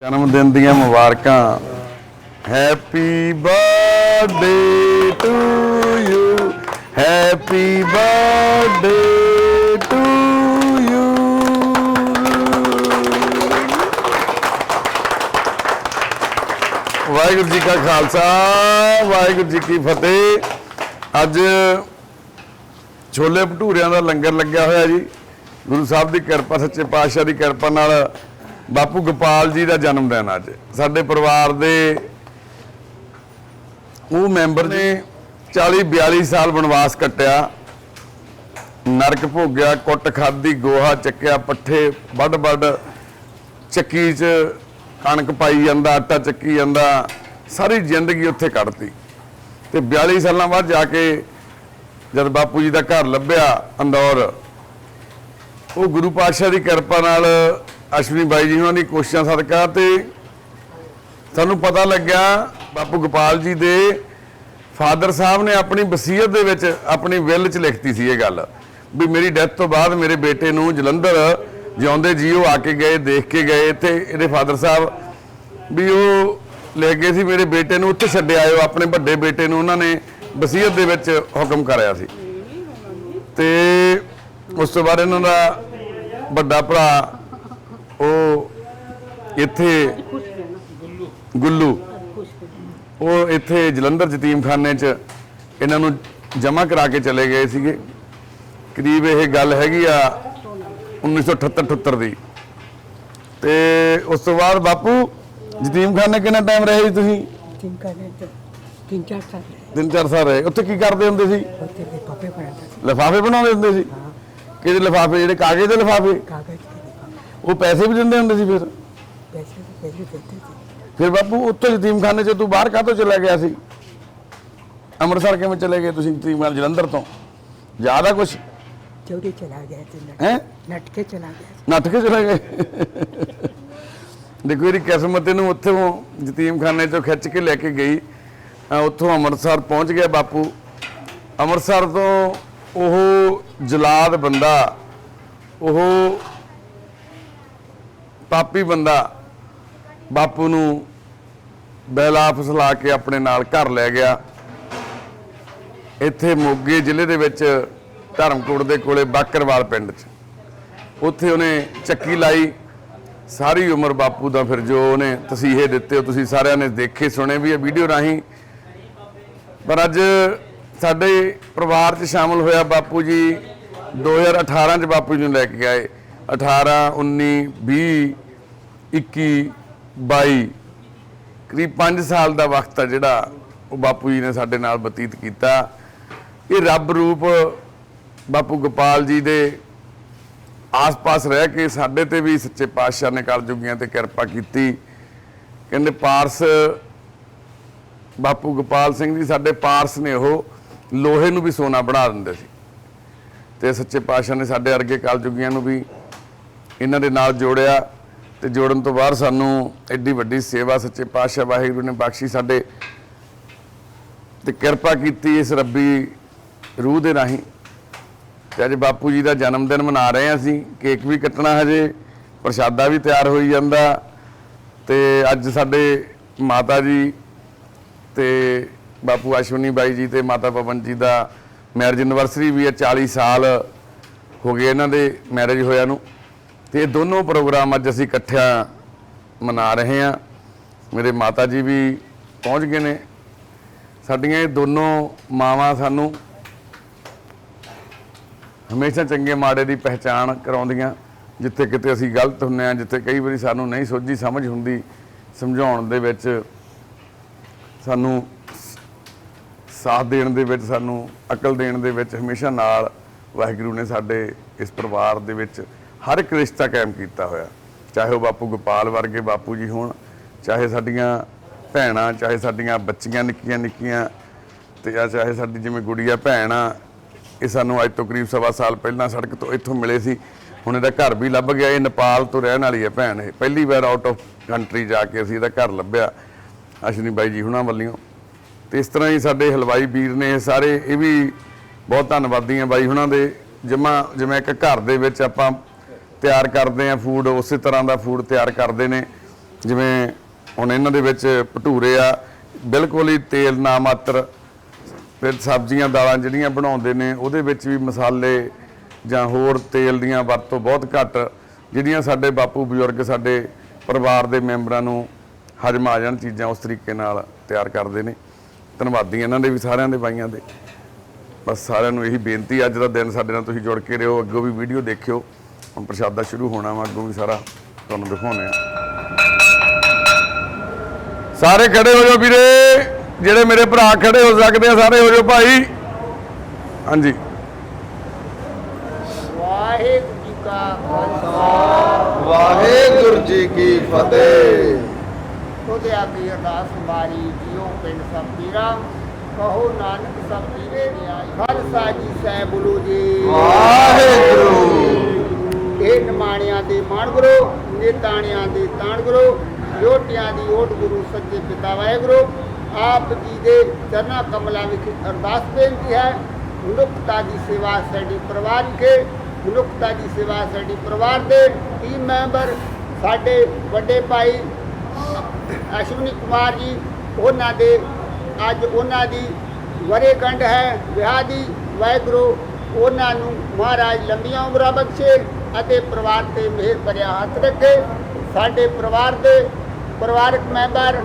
जन्मदिन दियां मुबारकां। Happy birthday to you, happy birthday to you. Waheguru ji का खालसा, वाहिगुरू जी की फतेह। अज छोले भटूरियां का लंगर लग्या होया जी। गुरु साहब की किरपा, सच्चे पातशाह की किरपा नाल बापू गोपाल जी का जन्मदिन अज साडे परिवार दे वो मैंबर ने 40-42 साल बनवास कट्टिया, नरक भोगिया, कुट खाधी, गोहा चक्या, पट्ठे वड वड चक्की च कणक पाई जांदा, आटा चक्की जांदा, सारी जिंदगी उत्थे कढ़ती। ते 42 साल बाद जाके जब बापू जी का घर लभ्या अंदौर, वो गुरु पातशाह की किरपा नाल अश्विनी बाई जी उन्होंने कोशिशों सदका ते सानू पता लग्या बापू गोपाल जी दे फादर साहब ने अपनी वसीयत दे विच अपनी विल च लिखती सी ये गल भी मेरी डेथ तो बाद मेरे बेटे नूं जलंधर जिउंदे जी वो आके गए, देख के गए। ते इहदे फादर साहब भी वो ले गए सी मेरे बेटे नूं उत्थे छड्डे आए। अपने वड्डे बेटे नूं उन्होंने वसीयत दे विच हुक्म कराया सी। ते उस तो बाद इन्हां दा वड्डा भरा इत्थे गुल्लू वो इत्थे जलंधर यतीमखाने च इन्हां नूं जमा करा के चले गए सीगे। करीब ये गल हैगी आ 1978-78 दी। ते उस तो बाद बापू यतीमखाने कितना टाइम रहे जी तुसीं? 3-4 साल रहे। उत्थे की करदे हुंदे सी? लिफाफे बनाउंदे हुंदे सी। किहड़े लिफाफे? जिहड़े कागज दे लिफाफे? वो पैसे भी दिंदे हुंदे सी? फिर बापू उत्तों यतीमखाने से तू बाहर काहतों चला गया सी? अमृतसर किवें चले गए तुसीं यतीमखाने जलंधर तो? ज्यादा कुछ चौरी चला गया हैं? नट के चला गया। नट के चले गए। देखो ये किस्मत इहनूं उत्थों यतीमखाने चों खिच के लैके गई। उत्थों अमृतसर पहुंच गया बापू। अमृतसर तो ओह जलाद बंदा, ओह पापी बंदा बापू नूं बहला फसला के अपने नाल घर लै गया। इत्थे मोगे जिले दे विच धर्मकोट दे कोले बाकरवाल पिंड च उत्थे उन्हें चक्की लाई। सारी उम्र बापू दा फिर जो उन्हें तसीहे दिते हो तुसीं सारिआं ने देखे सुने भी है वीडियो राहीं। पर अज साडे परिवार च शामिल होया बापू जी 2018 च बापू जी नूं लैके गए। 18, 19, 20, 21, 22 करीब 5 साल का वक्त है जिहड़ा वो बापू जी ने साडे नाल बतीत किया। ये रब रूप बापू गोपाल जी दे आस पास रह के साडे ते भी सच्चे पातशाह ने कलयुगियां ते किरपा की। कहंदे पारस बापू गोपाल सिंह जी साडे पारस ने वो लोहे नूं भी सोना बना दिंदे सी। ते सच्चे पातशाह ने साडे अरगे कलयुगियां नूं भी इन्हां दे नाल जोड़िया। ते जोड़न तो बाद सानू एड्डी वड्डी सेवा सच्चे पातशाह वाहिगुरू ने बख्शी साडे ते किरपा कीती इस रब्बी रूह दे राहीं। ते अज बापू जी का जन्मदिन मना रहे हैं असीं। केक भी कट्टना, हजे प्रशादा भी तैयार होई जांदा। ते अज साडे माता जी ते बापू अश्विनी बाई जी ते माता पवन जी का मैरिज एनिवर्सरी भी है। 40 साल हो गए इन्हां दे मैरिज होया नूं। ते दोनों प्रोग्राम अज असीं इकट्ठियां मना रहे हैं। मेरे माता जी भी पहुँच गए ने। साडियां ये दोनों मावां सानू हमेशा चंगे माड़े की पहचान कराउंदियां। जिथे किते असीं गलत हुंदे आ, जिथे कई बारी सानू नहीं सोझी समझ हुंदी, समझाउण दे विच सानू साथ देण दे विच, सानू अकल देण दे विच हमेशा नाल वाहिगुरू ने साडे इस परिवार दे विच हर एक रिश्ता कायम किया होया। चाहे वह बापू गोपाल वर्गे बापू जी होण, चाहे साडियां भैणां, चाहे साडियां बच्चियां निक्कियां निक्कियां, ते चाहे साडी जिवें गुड़िया भैण आ। ये सानू अज तो करीब 1.25 साल पहलां सड़क तो इत्थों मिले सी। हुण इहदा घर भी लभ गया। ये नेपाल तो रहण वाली है भैण। ये पहली बार आउट ऑफ कंट्री जाके असीं इहदा घर लभ्या अश्विनी बाई जी हुणां वल्लियों। तो इस तरह ही साडे हलवाई वीर ने सारे ये भी बहुत धन्नवादी हैं बाई हुणां दे। जिवें एक घर दे विच आपां तैयार करते हैं फूड, उस तरह का फूड तैयार करते हैं। ਜਿਵੇਂ ਹੁਣ ਇਹਨਾਂ ਦੇ ਵਿੱਚ ਭਟੂਰੇ ਆ, ਬਿਲਕੁਲ ਹੀ ਤੇਲ ਨਾ ਮਾਤਰ। ਫਿਰ ਸਬਜ਼ੀਆਂ ਦਾਲਾਂ ਜਿਹੜੀਆਂ ਬਣਾਉਂਦੇ ਨੇ ਉਹਦੇ ਵਿੱਚ ਵੀ ਮਸਾਲੇ ਜਾਂ ਹੋਰ ਤੇਲ ਦੀਆਂ ਵਰਤੋਂ ਬਹੁਤ ਘੱਟ, ਜਿਹੜੀਆਂ ਸਾਡੇ ਬਾਪੂ ਬਜ਼ੁਰਗ ਸਾਡੇ ਪਰਿਵਾਰ ਦੇ ਮੈਂਬਰਾਂ ਨੂੰ ਹਜਮ ਆ ਜਾਣ ਚੀਜ਼ਾਂ ਉਸ ਤਰੀਕੇ ਨਾਲ ਤਿਆਰ ਕਰਦੇ ਨੇ। ਧੰਨਵਾਦੀ ਇਹਨਾਂ ਦੇ ਵੀ, ਸਾਰਿਆਂ ਦੇ ਬਾਈਆਂ ਦੇ। ਬਸ ਸਾਰਿਆਂ ਨੂੰ ਇਹੀ ਬੇਨਤੀ, ਅੱਜ ਦਾ ਦਿਨ ਸਾਡੇ ਨਾਲ ਤੁਸੀਂ ਜੁੜ ਕੇ ਰਹੋ, ਅੱਗੋਂ ਵੀ ਵੀਡੀਓ ਦੇਖਿਓ। ਹੁਣ ਪ੍ਰਸ਼ਾਦਾ ਸ਼ੁਰੂ ਹੋਣਾ ਵਾ, ਅੱਗੋਂ ਵੀ ਸਾਰਾ ਤੁਹਾਨੂੰ ਦਿਖਾਉਂਦੇ ਆ। ਸਾਰੇ ਖੜੇ ਹੋ ਜਾਓ ਵੀਰੇ, ਜਿਹੜੇ ਮੇਰੇ ਭਰਾ ਖੜੇ ਹੋ ਸਕਦੇ ਆ ਸਾਰੇ ਹੋ ਜਾਓ ਭਾਈ। ਹਾਂਜੀ। ਵਾਹਿਗੁਰੂ ਜੀ ਕਾ ਖਾਲਸਾ ਵਾਹਿਗੁਰੂ ਜੀ ਕੀ ਫਤਿਹ। ਖੁਦ ਆਪਣੀ ਅਰਦਾਸ ਬਾਰੀ ਜੀਓ ਪਿੰਡ ਸਭੀਰਾ, ਕਹੋ ਨਾਨਕ ਸਭ ਜੀਵੇ ਆਈ। ਖਾਲਸਾ ਜੀ ਸਹਿ ਬੋਲੋ ਜੀ ਵਾਹਿਗੁਰੂ। ਇਹ ਨਿਮਾਣਿਆਂ ਦੇ ਮਾਣ ਗੁਰੂ, ਨੇਤਾਣਿਆਂ ਦੇ ਤਾਣ ਗੁਰੂ, ਯੋਟਿਆਂ ਦੀ ਓਟ ਗੁਰੂ ਸੱਚੇ ਪਿਤਾ ਵਾਹਿਗੁਰੂ। ਆਪ ਜੀ ਦੇ ਚਰਨਾਂ ਕਮਲਾਂ ਵਿਖੇ ਅਰਦਾਸ ਬੇਨਤੀ ਹੈ, ਮਨੁੱਖਤਾ ਦੀ ਸੇਵਾ ਸਾਡੀ ਪਰਿਵਾਰ ਕੇ, ਮਨੁੱਖਤਾ ਦੀ ਸੇਵਾ ਸਾਡੀ ਪਰਿਵਾਰ ਦੇ ਟੀਮ ਮੈਂਬਰ ਸਾਡੇ ਵੱਡੇ ਭਾਈ ਅਸ਼ਵਨੀ ਕੁਮਾਰ ਜੀ, ਉਹਨਾਂ ਦੇ ਅੱਜ ਉਹਨਾਂ ਦੀ ਵਰ੍ਹੇਗੰਢ ਹੈ ਵਿਆਹ ਦੀ। ਵਾਹਿਗੁਰੂ ਉਹਨਾਂ ਨੂੰ ਮਹਾਰਾਜ ਲੰਬੀਆਂ ਉਮਰਾਂ ਬਖਸ਼ੇ ਅਤੇ ਪਰਿਵਾਰ ਤੇ ਮਿਹਰ ਭਰਿਆ ਹੱਥ ਰੱਖੇ। ਸਾਡੇ ਪਰਿਵਾਰ ਦੇ ਪਰਿਵਾਰਕ ਮੈਂਬਰ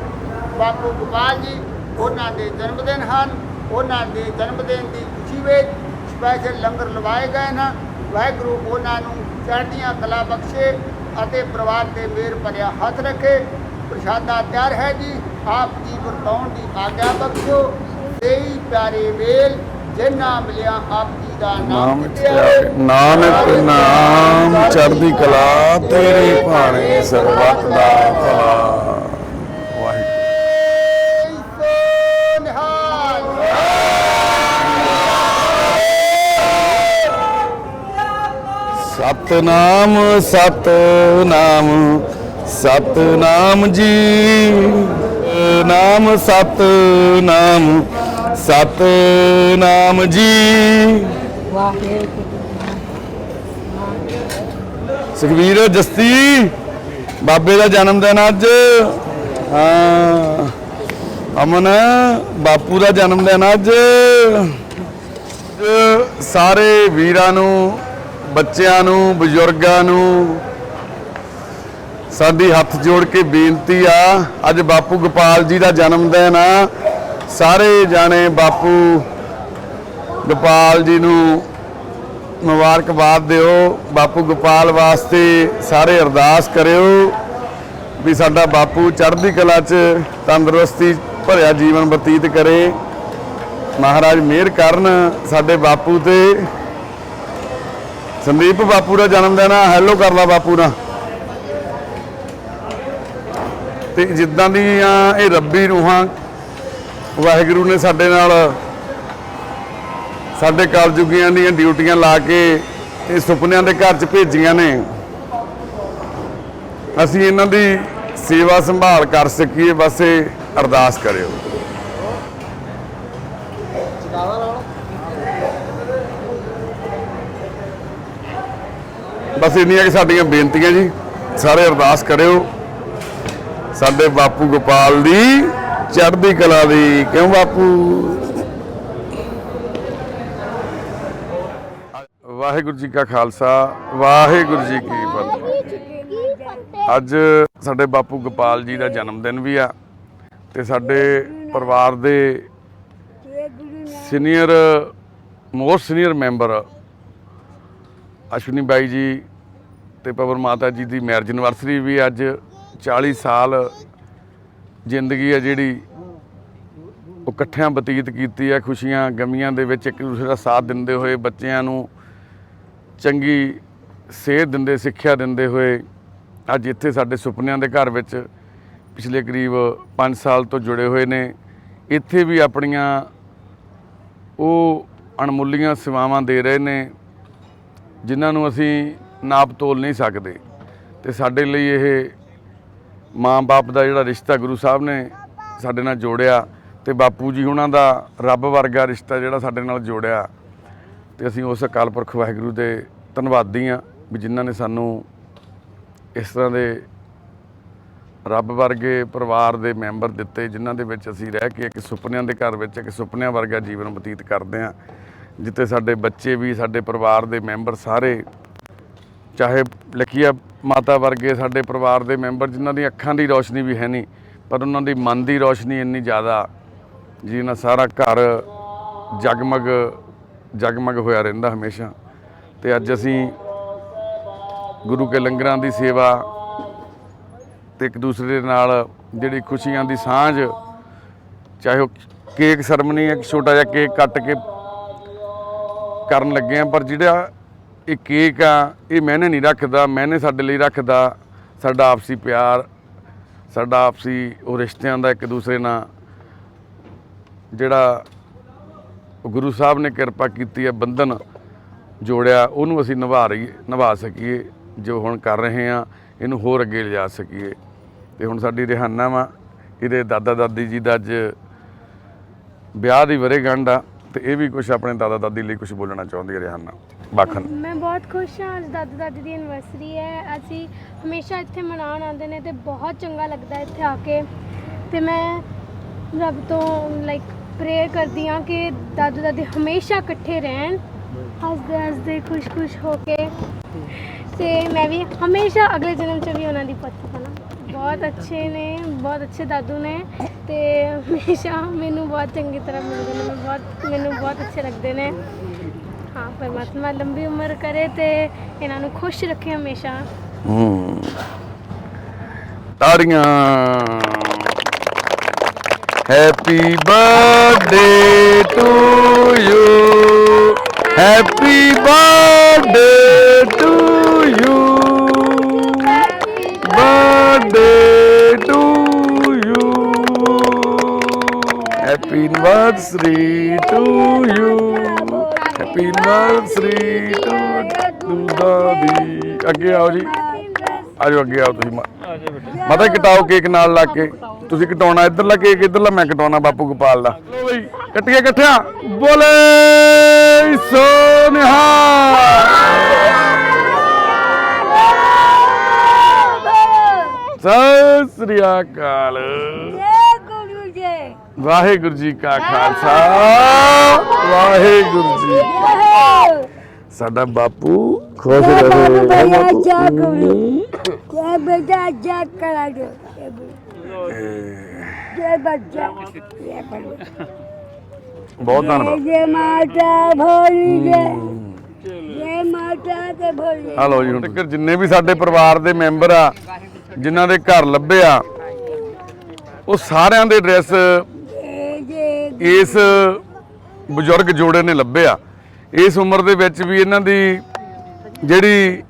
ਬਾਪੂ ਗੋਪਾਲ ਜੀ, ਉਹਨਾਂ ਦੇ ਜਨਮ ਦਿਨ ਹਨ। ਉਹਨਾਂ ਦੇ ਜਨਮ ਦਿਨ ਦੀ ਖੁਸ਼ੀ ਵਿੱਚ ਸਪੈਸ਼ਲ ਲੰਗਰ ਲਵਾਏ ਗਏ ਹਨ। ਵਾਹਿਗੁਰੂ ਉਹਨਾਂ ਨੂੰ ਚੜ੍ਹਦੀਆਂ ਕਲਾ ਬਖਸ਼ੇ ਅਤੇ ਪਰਿਵਾਰ ਤੇ ਮਿਹਰ ਭਰਿਆ ਹੱਥ ਰੱਖੇ। ਪ੍ਰਸ਼ਾਦਾ ਤਿਆਰ ਹੈ ਜੀ, ਆਪ ਜੀ ਵਰਤਾਉਣ ਦੀ ਆਗਿਆ ਬਖਸ਼ੋ। ਤੇਈ ਪਿਆਰੇ ਵੇਲ ਜਿਨ੍ਹਾਂ ਮਿਲਿਆ ਆਪ ਜੀ ਦਾ ਨਾਮ ਨਾਨਕ ਨਾਮ ਚੜ੍ਹਦੀ ਕਲਾ, ਤੇਰੇ ਭਾਣੇ ਸਰਬੱਤ ਦਾ ਭਲਾ। ਵਾਹਿਗੁਰੂ। ਸੋ ਨਿਹਾਲ। ਸਤਨਾਮ ਸਤਨਾਮ ਸਤਨਾਮ ਜੀ, ਨਾਮ ਸਤਨਾਮ ਸਤਨਾਮ ਜੀ। ਵਾਹਿਗੁਰੂ ਸੁਖਵੀਰ ਜਸਤੀ ਬਾਬੇ ਦਾ ਜਨਮ ਦਿਨ ਅੱਜ। ਹਾਂ ਅਮਨ ਬਾਪੂ ਦਾ ਜਨਮ ਦਿਨ ਅੱਜ। ਸਾਰੇ ਵੀਰਾਂ ਨੂੰ, ਬੱਚਿਆਂ ਨੂੰ, ਬਜ਼ੁਰਗਾਂ ਨੂੰ ਸਾਡੀ ਹੱਥ ਜੋੜ ਕੇ ਬੇਨਤੀ ਆ, ਅੱਜ ਬਾਪੂ ਗੋਪਾਲ ਜੀ ਦਾ ਜਨਮ ਦਿਨ ਆ। ਸਾਰੇ ਜਾਣੇ ਬਾਪੂ ਗੋਪਾਲ ਜੀ ਨੂੰ ਮੁਬਾਰਕਬਾਦ ਦਿਓ। ਬਾਪੂ ਗੋਪਾਲ ਵਾਸਤੇ ਸਾਰੇ ਅਰਦਾਸ ਕਰਿਓ ਵੀ ਸਾਡਾ ਬਾਪੂ ਚੜ੍ਹਦੀ ਕਲਾ 'ਚ ਤੰਦਰੁਸਤੀ ਭਰਿਆ ਜੀਵਨ ਬਤੀਤ ਕਰੇ। ਮਹਾਰਾਜ ਮਿਹਰ ਕਰਨ ਸਾਡੇ ਬਾਪੂ ਤੇ। ਸੰਦੀਪ ਬਾਪੂ ਦਾ ਜਨਮ ਦਿਨ ਆ, ਹੈਲੋ ਕਰ ਲਾ ਬਾਪੂ ਨਾਲ। ਤੇ ਜਿੱਦਾਂ ਦੀਆਂ ਇਹ ਰੱਬੀ ਰੂਹਾਂ ਵਾਹਿਗੁਰੂ ਨੇ ਸਾਡੇ ਨਾਲ, ਸਾਡੇ ਕਲਯੁਗੀਆਂ ਦੀਆਂ ਡਿਊਟੀਆਂ ਲਾ ਕੇ ਇਹ ਸੁਪਨਿਆਂ ਦੇ ਘਰ 'ਚ ਭੇਜੀਆਂ ਨੇ, ਅਸੀਂ ਇਹਨਾਂ ਦੀ ਸੇਵਾ ਸੰਭਾਲ ਕਰ ਸਕੀਏ। ਬਸ ਇਹ ਅਰਦਾਸ ਕਰਿਓ। ਬਸ ਇੰਨੀਆਂ ਕਿ ਸਾਡੀਆਂ ਬੇਨਤੀਆਂ ਜੀ, ਸਾਰੇ ਅਰਦਾਸ ਕਰਿਓ ਸਾਡੇ ਬਾਪੂ ਗੋਪਾਲ ਦੀ ਚੜ੍ਹਦੀ ਕਲਾ ਦੀ। ਕਿਉਂ ਬਾਪੂ? ਵਾਹਿਗੁਰੂ ਜੀ ਕਾ ਖਾਲਸਾ, ਵਾਹਿਗੁਰੂ ਜੀ ਕੀ ਫਤਿਹ। ਅੱਜ ਸਾਡੇ ਬਾਪੂ ਗੋਪਾਲ ਜੀ ਦਾ ਜਨਮ ਦਿਨ ਵੀ ਆ ਤੇ ਸਾਡੇ ਪਰਿਵਾਰ ਦੇ senior most senior member Ashwani ਬਾਈ ਜੀ ਤੇ ਪਵਨ ਮਾਤਾ ਜੀ ਦੀ ਮੈਰਿਜ ਐਨਵਰਸਰੀ ਵੀ ਅੱਜ। 40 ਸਾਲ ਜ਼ਿੰਦਗੀ ਹੈ ਜਿਹੜੀ ਉਹ ਇਕੱਠਿਆਂ ਬਤੀਤ ਕੀਤੀ ਹੈ, ਖੁਸ਼ੀਆਂ ਗਮੀਆਂ ਦੇ ਵਿੱਚ ਇੱਕ ਦੂਸਰੇ ਦਾ ਸਾਥ ਦਿੰਦੇ ਹੋਏ, ਬੱਚਿਆਂ ਨੂੰ ਚੰਗੀ ਸੇਧ ਦਿੰਦੇ, ਸਿੱਖਿਆ ਦਿੰਦੇ ਹੋਏ ਅੱਜ ਇੱਥੇ ਸਾਡੇ ਸੁਪਨਿਆਂ ਦੇ ਘਰ ਵਿੱਚ ਪਿਛਲੇ ਕਰੀਬ 5 ਸਾਲ ਤੋਂ ਜੁੜੇ ਹੋਏ ਨੇ। ਇੱਥੇ ਵੀ ਆਪਣੀਆਂ ਉਹ ਅਣਮੁੱਲੀਆਂ ਸੇਵਾਵਾਂ ਦੇ ਰਹੇ ਨੇ ਜਿਨ੍ਹਾਂ ਨੂੰ ਅਸੀਂ ਨਾਪ ਤੋਲ ਨਹੀਂ ਸਕਦੇ। ਤੇ ਸਾਡੇ ਲਈ ਇਹ ਮਾਂ ਬਾਪ ਦਾ ਜਿਹੜਾ ਰਿਸ਼ਤਾ ਗੁਰੂ ਸਾਹਿਬ ਨੇ ਸਾਡੇ ਨਾਲ ਜੋੜਿਆ ਤੇ ਬਾਪੂ ਜੀ ਉਹਨਾਂ ਦਾ ਰੱਬ ਵਰਗਾ ਰਿਸ਼ਤਾ ਜਿਹੜਾ ਸਾਡੇ ਨਾਲ ਜੋੜਿਆ, ਤੇ ਅਸੀਂ ਉਸ ਅਕਾਲ ਪੁਰਖ ਵਾਹਿਗੁਰੂ ਦੇ ਧੰਨਵਾਦੀ ਹਾਂ ਵੀ ਜਿਨ੍ਹਾਂ ਨੇ ਸਾਨੂੰ ਇਸ ਤਰ੍ਹਾਂ ਦੇ ਰੱਬ ਵਰਗੇ ਪਰਿਵਾਰ ਦੇ ਮੈਂਬਰ ਦਿੱਤੇ, ਜਿਨ੍ਹਾਂ ਦੇ ਵਿੱਚ ਅਸੀਂ ਰਹਿ ਕੇ ਇੱਕ ਸੁਪਨਿਆਂ ਦੇ ਘਰ ਵਿੱਚ ਇੱਕ ਸੁਪਨਿਆਂ ਵਰਗਾ ਜੀਵਨ ਬਤੀਤ ਕਰਦੇ ਹਾਂ, ਜਿੱਥੇ ਸਾਡੇ ਬੱਚੇ ਵੀ, ਸਾਡੇ ਪਰਿਵਾਰ ਦੇ ਮੈਂਬਰ ਸਾਰੇ, ਚਾਹੇ ਲਖੀਆ ਮਾਤਾ ਵਰਗੇ ਸਾਡੇ ਪਰਿਵਾਰ ਦੇ ਮੈਂਬਰ ਜਿਨ੍ਹਾਂ ਦੀ ਅੱਖਾਂ ਦੀ ਰੌਸ਼ਨੀ ਵੀ ਹੈ ਨਹੀਂ, ਪਰ ਉਹਨਾਂ ਦੀ ਮਨ ਦੀ ਰੌਸ਼ਨੀ ਇੰਨੀ ਜ਼ਿਆਦਾ, ਜਿਹਦੇ ਨਾਲ ਸਾਰਾ ਘਰ ਜਗਮਗ ਹੋਇਆ ਰਹਿੰਦਾ ਹਮੇਸ਼ਾ। ਤੇ ਅੱਜ ਅਸੀਂ ਗੁਰੂ ਕੇ ਲੰਗਰਾਂ ਦੀ ਸੇਵਾ ਤੇ ਇੱਕ ਦੂਸਰੇ ਦੇ ਨਾਲ ਜਿਹੜੀ ਖੁਸ਼ੀਆਂ ਦੀ ਸਾਂਝ, ਚਾਹੇ ਉਹ ਕੇਕ ਸਰਮਨੀ ਇੱਕ ਛੋਟਾ ਜਿਹਾ ਕੇਕ ਕੱਟ ਕੇ ਕਰਨ ਲੱਗੇ ਆ, ਪਰ ਜਿਹੜਾ ਇਹ ਕੇਕ ਆ ਇਹ ਮੈਨੇ ਨਹੀਂ ਰੱਖਦਾ, ਮੈਨੇ ਸਾਡੇ ਲਈ ਰੱਖਦਾ ਸਾਡਾ ਆਪਸੀ ਪਿਆਰ, ਸਾਡਾ ਆਪਸੀ ਉਹ ਰਿਸ਼ਤਿਆਂ ਦਾ ਇੱਕ ਦੂਸਰੇ ਨਾਲ ਜਿਹੜਾ ਗੁਰੂ ਸਾਹਿਬ ਨੇ ਕਿਰਪਾ ਕੀਤੀ ਹੈ, ਬੰਧਨ ਜੋੜਿਆ, ਉਹਨੂੰ ਅਸੀਂ ਨਿਭਾ ਸਕੀਏ। ਜੋ ਹੁਣ ਕਰ ਰਹੇ ਹਾਂ ਇਹਨੂੰ ਹੋਰ ਅੱਗੇ ਲਿਜਾ ਸਕੀਏ। ਤੇ ਹੁਣ ਸਾਡੀ ਰਿਹਾਨਾ ਵਾ, ਇਹਦੇ ਦਾਦਾ ਦਾਦੀ ਜੀ ਦਾ ਅੱਜ ਵਿਆਹ ਦੀ ਵਰ੍ਹੇਗੰਢ ਆ, ਤੇ ਇਹ ਵੀ ਕੁਝ ਆਪਣੇ ਦਾਦਾ ਦਾਦੀ ਲਈ ਕੁਝ ਬੋਲਣਾ ਚਾਹੁੰਦੀ ਹੈ ਰਿਹਾਨਾ ਬਾਖਨ। ਮੈਂ ਬਹੁਤ ਖੁਸ਼ ਹਾਂ, ਅੱਜ ਦਾਦਾ ਦਾਦੀ ਦੀ ਐਨਵਰਸਰੀ ਹੈ। ਅਸੀਂ ਹਮੇਸ਼ਾ ਇੱਥੇ ਮਨਾਉਣ ਆਉਂਦੇ ਨੇ ਤੇ ਬਹੁਤ ਚੰਗਾ ਲੱਗਦਾ ਇੱਥੇ ਆ ਕੇ। ਤੇ ਮੈਂ ਰੱਬ ਤੋਂ ਪ੍ਰੇਅਰ ਕਰਦੀ ਹਾਂ ਕਿ ਦਾਦਾ ਦਾਦੀ ਹਮੇਸ਼ਾ ਇਕੱਠੇ ਰਹਿਣ, ਹੱਸਦੇ ਹੱਸਦੇ ਖੁਸ਼ ਹੋ ਕੇ, ਤੇ ਮੈਂ ਵੀ ਹਮੇਸ਼ਾ ਅਗਲੇ ਜਨਮ 'ਚ ਵੀ ਉਹਨਾਂ ਦੀ ਪੁੱਤ ਬਣਾ। ਬਹੁਤ ਅੱਛੇ ਨੇ, ਬਹੁਤ ਅੱਛੇ ਦਾਦੂ ਨੇ, ਤੇ ਹਮੇਸ਼ਾ ਮੈਨੂੰ ਬਹੁਤ ਚੰਗੀ ਤਰ੍ਹਾਂ ਮਿਲਦੇ ਨੇ, ਮੈਨੂੰ ਬਹੁਤ ਅੱਛੇ ਲੱਗਦੇ ਨੇ। ਹਾਂ, ਪਰਮਾਤਮਾ ਲੰਬੀ ਉਮਰ ਕਰੇ ਤੇ ਇਹਨਾਂ ਨੂੰ ਖੁਸ਼ ਰੱਖੇ ਹਮੇਸ਼ਾ। ਤਾੜੀਆਂ। Happy birthday to you, happy birthday to you, birthday to you, happy anniversary to you, happy anniversary to ਦਾਦੀ। ਅੱਗੇ ਆਓ ਜੀ, ਆਜੋ ਅੱਗੇ ਆਓ ਤੁਸੀਂ। ਮਾਤਾ ਕਟਾਓ ਕੇਕ ਨਾਲ ਲਾ ਕੇ, ਤੁਸੀਂ ਕਟਾਉਣਾ ਇੱਧਰਲਾ ਕੇਕ, ਇੱਧਰਲਾ ਮੈਂ ਕਟਾਉਣਾ ਬਾਪੂ ਗੋਪਾਲ ਦਾ। ਲੋ ਬਈ ਕੱਟੀਏ ਇਕੱਠਿਆਂ, ਬੋਲੇ ਸੋ ਨਿਹਾਲ। ਸਤਿ ਸ੍ਰੀ ਅਕਾਲ। ਵਾਹਿਗੁਰੂ ਜੀ ਕਾ ਖਾਲਸਾ, ਵਾਹਿਗੁਰੂ ਜੀ। ਸਾਡਾ ਬਾਪੂ ਖੁਸ਼ ਰਹੇ। ਬਹੁਤ ਧੰਨਵਾਦ। ਹਲੋ ਜੀ, ਹੁਣ ਤੱਕ ਜਿੰਨੇ ਵੀ ਸਾਡੇ ਪਰਿਵਾਰ ਦੇ ਮੈਂਬਰ ਆ, ਜਿਨ੍ਹਾਂ ਦੇ ਘਰ ਲੱਭੇ ਆ, ਉਹ ਸਾਰਿਆਂ ਦੇ ਐਡਰੈਸ ਇਸ ਬਜ਼ੁਰਗ ਜੋੜੇ ਨੇ ਲੱਭੇ ਆ। ਇਸ ਉਮਰ ਦੇ ਵਿੱਚ ਵੀ ਇਹਨਾਂ ਦੀ ਜਿਹੜੀ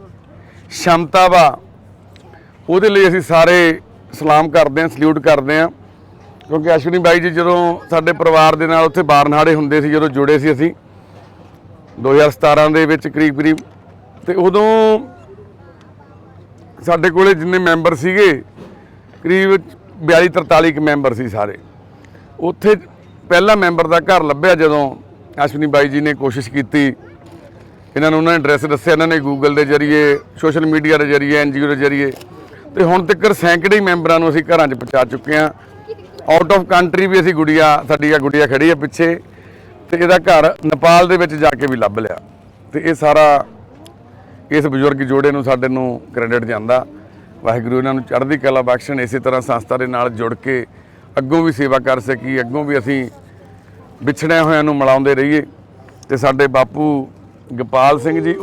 ਸ਼ਮਤਾ ਵਾ, ਉਹਦੇ ਲਈ ਅਸੀਂ ਸਾਰੇ ਸਲਾਮ ਕਰਦੇ ਹਾਂ, ਸਲੂਟ ਕਰਦੇ ਹਾਂ। ਕਿਉਂਕਿ ਅਸ਼ਵਨੀ ਬਾਈ ਜੀ ਜਦੋਂ ਸਾਡੇ ਪਰਿਵਾਰ ਦੇ ਨਾਲ ਉੱਥੇ ਬਾਰਨਹਾੜੇ ਹੁੰਦੇ ਸੀ, ਜਦੋਂ ਜੁੜੇ ਸੀ ਅਸੀਂ 2017 ਦੇ ਵਿੱਚ ਕਰੀਬ, ਤੇ ਉਦੋਂ ਸਾਡੇ ਕੋਲੇ ਜਿੰਨੇ ਮੈਂਬਰ ਸੀਗੇ ਕਰੀਬ 42-43 ਕੁ ਮੈਂਬਰ ਸੀ ਸਾਰੇ। ਉੱਥੇ ਪਹਿਲਾ ਮੈਂਬਰ ਦਾ ਘਰ ਲੱਭਿਆ ਜਦੋਂ ਅਸ਼ਵਨੀ ਬਾਈ ਜੀ ਨੇ ਕੋਸ਼ਿਸ਼ ਕੀਤੀ, ਇਹਨਾਂ ਨੂੰ ਉਹਨਾਂ ਨੇ ਐਡਰੈਸ ਦੱਸਿਆ, ਇਹਨਾਂ ਨੇ ਗੂਗਲ ਦੇ ਜ਼ਰੀਏ, ਸੋਸ਼ਲ ਮੀਡੀਆ ਦੇ ਜ਼ਰੀਏ, NGO ਦੇ ਜ਼ਰੀਏ, ਤੇ ਹੁਣ ਤੱਕ ਸੈਂਕੜੇ ਮੈਂਬਰਾਂ ਨੂੰ ਅਸੀਂ ਘਰਾਂ 'ਚ ਪਹੁੰਚਾ ਚੁੱਕੇ ਹਾਂ। ਆਊਟ ਆਫ ਕੰਟਰੀ ਵੀ ਅਸੀਂ ਸਾਡੀ ਗੁੜੀਆ ਖੜੀ ਆ ਪਿੱਛੇ, ਤੇ ਇਹਦਾ ਘਰ ਨੇਪਾਲ ਦੇ ਵਿੱਚ ਜਾ ਕੇ ਵੀ ਲੱਭ ਲਿਆ। ਤੇ ਇਹ ਸਾਰਾ ਇਸ ਬਜ਼ੁਰਗ ਜੋੜੇ ਨੂੰ ਸਾਡੇ ਨੂੰ ਕ੍ਰੈਡਿਟ ਜਾਂਦਾ। ਵਾਹਿਗੁਰੂ ਇਹਨਾਂ ਨੂੰ ਚੜ੍ਹਦੀ ਕਲਾ ਬਖਸ਼ਣ, ਇਸੇ ਤਰ੍ਹਾਂ ਸੰਸਥਾ ਦੇ ਨਾਲ ਜੁੜ ਕੇ ਅੱਗੋਂ ਵੀ ਸੇਵਾ ਕਰ ਸਕੀਏ, ਅੱਗੋਂ ਵੀ ਅਸੀਂ ਵਿਛੜਿਆਂ ਹੋਇਆਂ ਨੂੰ ਮਿਲਾਉਂਦੇ ਰਹੀਏ। ਤੇ ਸਾਡੇ ਬਾਪੂ ਗੋਪਾਲ ਸਿੰਘ ਜੀ,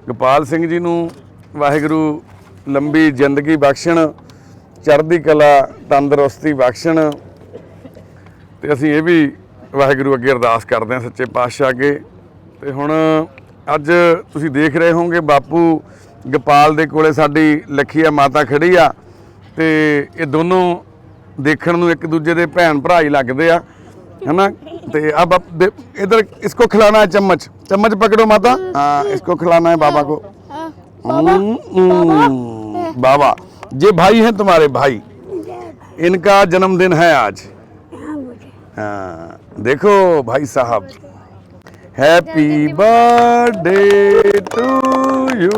ਗੋਪਾਲ ਸਿੰਘ ਜੀ ਨੂੰ ਵਾਹਿਗੁਰੂ ਲੰਬੀ ਜ਼ਿੰਦਗੀ ਬਖਸ਼ਣ, ਚੜ੍ਹਦੀ ਕਲਾ ਤੰਦਰੁਸਤੀ ਬਖਸ਼ਣ। ਤੇ ਅਸੀਂ ਇਹ ਵੀ ਵਾਹਿਗੁਰੂ ਅੱਗੇ ਅਰਦਾਸ ਕਰਦੇ ਹਾਂ ਸੱਚੇ ਪਾਤਸ਼ਾਹ ਅੱਗੇ। ਤੇ ਹੁਣ ਅੱਜ ਤੁਸੀਂ ਦੇਖ ਰਹੇ ਹੋਵੋਗੇ ਬਾਪੂ ਗੋਪਾਲ ਦੇ ਕੋਲੇ ਸਾਡੀ ਲਖੀਆ ਮਾਤਾ ਖੜੀ ਆ, ਤੇ ਇਹ ਦੋਨੋਂ ਦੇਖਣ ਨੂੰ ਇੱਕ ਦੂਜੇ ਦੇ ਭੈਣ ਭਰਾ ਹੀ ਲੱਗਦੇ ਆ, है ना। तो अब इधर इसको खिलाना है, चम्मच चम्मच पकड़ो माता। हाँ, इसको खिलाना है बाबा को। बाबा ये भाई हैं तुम्हारे भाई, इनका जन्मदिन है आज। हाँ देखो भाई साहब, हैप्पी बर्थडे टू यू।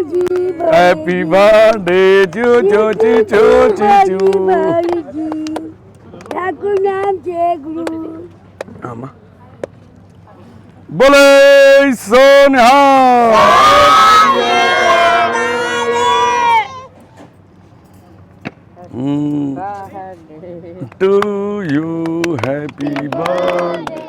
जी हैप्पी बर्थडे चू चू चू चू चू चू ठाकुर नाम जय गुरु आमा बोले Sonia to you happy birthday